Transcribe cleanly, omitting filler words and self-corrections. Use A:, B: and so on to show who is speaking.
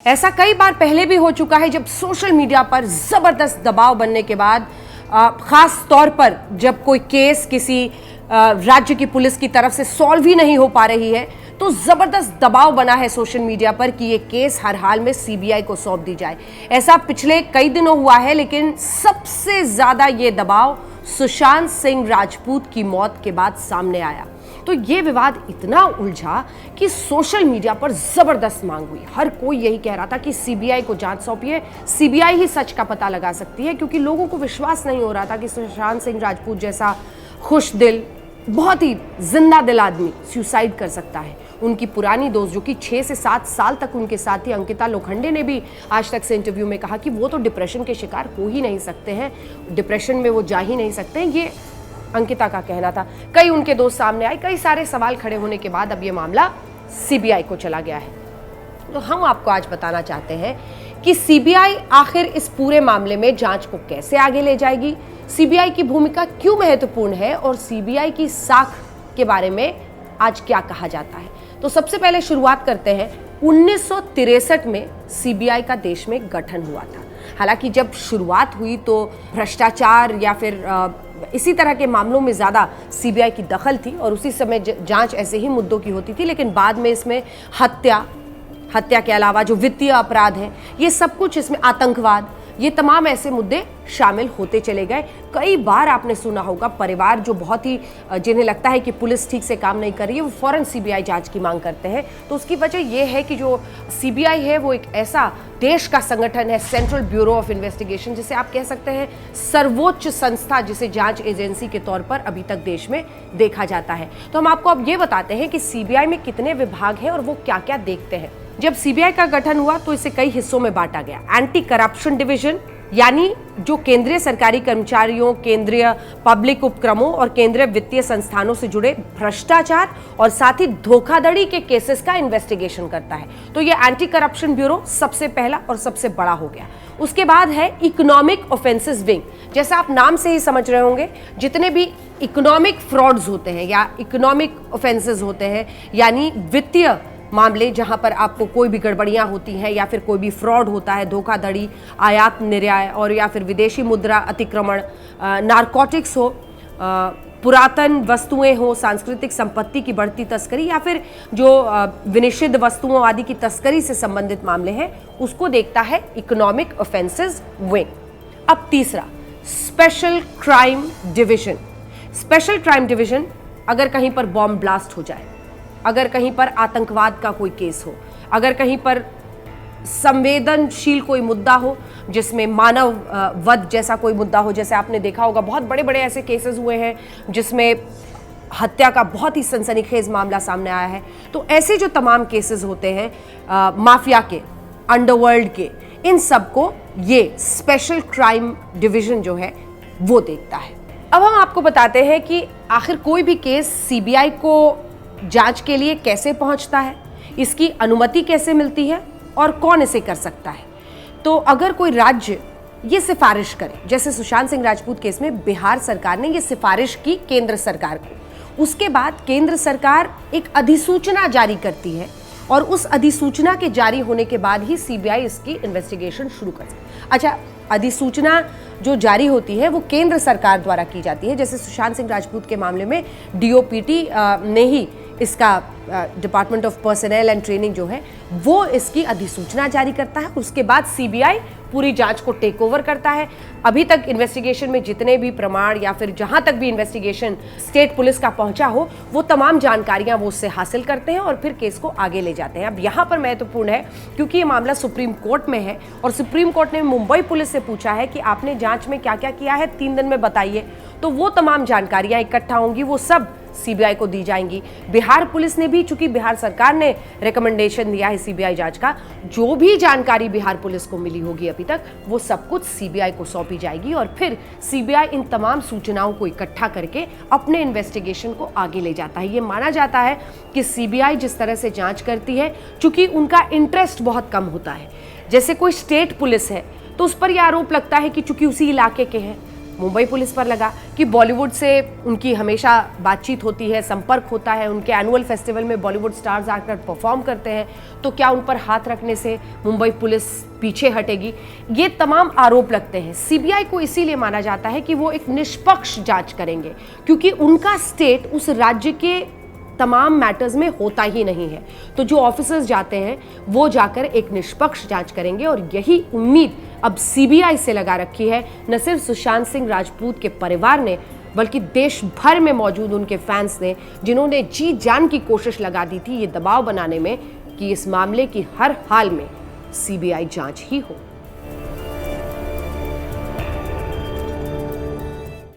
A: ऐसा कई बार पहले भी हो चुका है जब सोशल मीडिया पर जबरदस्त दबाव बनने के बाद खास तौर पर जब कोई केस किसी राज्य की पुलिस की तरफ से सॉल्व ही नहीं हो पा रही है तो जबरदस्त दबाव बना है सोशल मीडिया पर कि ये केस हर हाल में सीबीआई को सौंप दी जाए। ऐसा पिछले कई दिनों हुआ है, लेकिन सबसे ज्यादा ये दबाव सुशांत सिंह राजपूत की मौत के बाद सामने आया। तो ये विवाद इतना उलझा कि सोशल मीडिया पर जबरदस्त मांग हुई। हर कोई यही कह रहा था कि सीबीआई को जांच सौंपिए, सीबीआई ही सच का पता लगा सकती है, क्योंकि लोगों को विश्वास नहीं हो रहा था कि सुशांत सिंह राजपूत जैसा खुश दिल, बहुत ही जिंदा दिल आदमी सुसाइड कर सकता है। उनकी पुरानी दोस्त जो कि 6 से 7 साल तक उनके साथ थी, अंकिता लोखंडे ने भी आज तक से इंटरव्यू में कहा कि वो तो डिप्रेशन के शिकार हो ही नहीं सकते हैं, डिप्रेशन में वो जा ही नहीं सकते हैं, ये अंकिता का कहना था। कई उनके दोस्त सामने आए, कई सारे सवाल खड़े होने के बाद अब ये मामला सीबीआई को चला गया है। तो हम आपको आज बताना चाहते हैं कि सीबीआई आखिर इस पूरे मामले में जांच को कैसे आगे ले जाएगी, सीबीआई की भूमिका क्यों महत्वपूर्ण है और सीबीआई की साख के बारे में आज क्या कहा जाता है। तो सबसे पहले शुरुआत करते हैं 1963 में सीबीआई का देश में गठन हुआ था। हालांकि जब शुरुआत हुई तो भ्रष्टाचार या फिर इसी तरह के मामलों में ज़्यादा सीबीआई की दखल थी और उसी समय जांच ऐसे ही मुद्दों की होती थी, लेकिन बाद में इसमें हत्या के अलावा जो वित्तीय अपराध हैं, ये सब कुछ, इसमें आतंकवाद, ये तमाम ऐसे मुद्दे शामिल होते चले गए। कई बार आपने सुना होगा परिवार जो बहुत ही जिन्हें लगता है कि पुलिस ठीक से काम नहीं कर रही है, वो फौरन सीबीआई जांच की मांग करते हैं। तो उसकी वजह यह है कि जो सीबीआई है वो एक ऐसा देश का संगठन है, सेंट्रल ब्यूरो ऑफ इन्वेस्टिगेशन, जिसे आप कह सकते हैं सर्वोच्च संस्था, जिसे जांच एजेंसी के तौर पर अभी तक देश में देखा जाता है। तो हम आपको अब ये बताते हैं कि सीबीआई में कितने विभाग हैं और वो क्या क्या देखते हैं। जब सीबीआई का गठन हुआ तो इसे कई हिस्सों में बांटा गया। एंटी करप्शन डिवीजन, यानी जो केंद्रीय सरकारी कर्मचारियों, केंद्रीय पब्लिक उपक्रमों और केंद्रीय वित्तीय संस्थानों से जुड़े भ्रष्टाचार और साथ ही धोखाधड़ी के केसेस का इन्वेस्टिगेशन करता है। तो ये एंटी करप्शन ब्यूरो सबसे पहला और सबसे बड़ा हो गया। उसके बाद है इकोनॉमिक ऑफेंसेस विंग। जैसा आप नाम से ही समझ रहे होंगे, जितने भी इकोनॉमिक फ्रॉड्स होते हैं या इकोनॉमिक ऑफेंसेस होते हैं, यानी वित्तीय मामले जहां पर आपको कोई भी गड़बड़ियां होती हैं या फिर कोई भी फ्रॉड होता है, धोखाधड़ी, आयात निर्यात और या फिर विदेशी मुद्रा अतिक्रमण, नारकोटिक्स हो, पुरातन वस्तुएं हो, सांस्कृतिक संपत्ति की बढ़ती तस्करी या फिर जो विनिषिद्ध वस्तुओं आदि की तस्करी से संबंधित मामले हैं, उसको देखता है इकोनॉमिक ऑफेंसेस विंग। अब तीसरा, special crime division. Special crime division, अगर कहीं पर बॉम्ब ब्लास्ट हो जाए, अगर कहीं पर आतंकवाद का कोई केस हो, अगर कहीं पर संवेदनशील कोई मुद्दा हो जिसमें मानव वध जैसा कोई मुद्दा हो, जैसे आपने देखा होगा बहुत बड़े बड़े ऐसे केसेस हुए हैं जिसमें हत्या का बहुत ही सनसनीखेज मामला सामने आया है। तो ऐसे जो तमाम केसेस होते हैं माफिया के, अंडरवर्ल्ड के, इन सबको ये स्पेशल क्राइम डिवीजन जो है वो देखता है। अब हम आपको बताते हैं कि आखिर कोई भी केस सीबीआई को जांच के लिए कैसे पहुंचता है, इसकी अनुमति कैसे मिलती है और कौन इसे कर सकता है। तो अगर कोई राज्य ये सिफारिश करे, जैसे सुशांत सिंह राजपूत केस में बिहार सरकार ने ये सिफारिश की केंद्र सरकार को, उसके बाद केंद्र सरकार एक अधिसूचना जारी करती है और उस अधिसूचना के जारी होने के बाद ही सीबीआई इसकी इन्वेस्टिगेशन शुरू कर सकती है। अच्छा, अधिसूचना जो जारी होती है वो केंद्र सरकार द्वारा की जाती है। जैसे सुशांत सिंह राजपूत के मामले में डीओपीटी ने ही इसका, department of personal and training जो है वो इसकी अधिसूचना जारी करता है। उसके बाद सीबीआई पूरी जांच को टेक ओवर करता है। अभी तक इन्वेस्टिगेशन में जितने भी प्रमाण या फिर जहां तक भी इन्वेस्टिगेशन स्टेट पुलिस का पहुंचा हो, वो तमाम जानकारियां वो उससे हासिल करते हैं और फिर केस को आगे ले जाते हैं। अब यहां पर महत्वपूर्ण है क्योंकि ये मामला सुप्रीम कोर्ट में है और सुप्रीम कोर्ट ने मुंबई पुलिस से पूछा है कि आपने जांच में क्या क्या किया है, 3 दिन में बताइए। तो वो तमाम जानकारियां इकट्ठा होंगी, वो सब सीबीआई को दी जाएंगी। बिहार पुलिस ने भी, चूंकि बिहार सरकार ने रिकमेंडेशन दिया है सीबीआई जांच का, जो भी जानकारी बिहार पुलिस को मिली होगी अभी तक, वो सब कुछ सीबीआई को सौंपी जाएगी और फिर सीबीआई इन तमाम सूचनाओं को इकट्ठा करके अपने इन्वेस्टिगेशन को आगे ले जाता है। ये माना जाता है कि सीबीआई जिस तरह से जांच करती है, चूंकि उनका इंटरेस्ट बहुत कम होता है। जैसे कोई स्टेट पुलिस है तो उस पर यह आरोप लगता है कि चूंकि उसी इलाके के हैं मुंबई पुलिस पर लगा कि बॉलीवुड से उनकी हमेशा बातचीत होती है, संपर्क होता है, उनके एनुअल फेस्टिवल में बॉलीवुड स्टार्स आकर परफॉर्म करते हैं, तो क्या उन पर हाथ रखने से मुंबई पुलिस पीछे हटेगी? ये तमाम आरोप लगते हैं। सीबीआई को इसीलिए माना जाता है कि वो एक निष्पक्ष जांच करेंगे, क्योंकि उनका स्टेट उस राज्य के तमाम मैटर्स में होता ही नहीं है। तो जो ऑफिसर्स जाते हैं वो जाकर एक निष्पक्ष जांच करेंगे, और यही उम्मीद अब सीबीआई से लगा रखी है न सिर्फ सुशांत सिंह राजपूत के परिवार ने, बल्कि देश भर में मौजूद उनके फैंस ने, जिन्होंने जी जान की कोशिश लगा दी थी ये दबाव बनाने में कि इस मामले की हर हाल में सीबीआई जांच ही हो।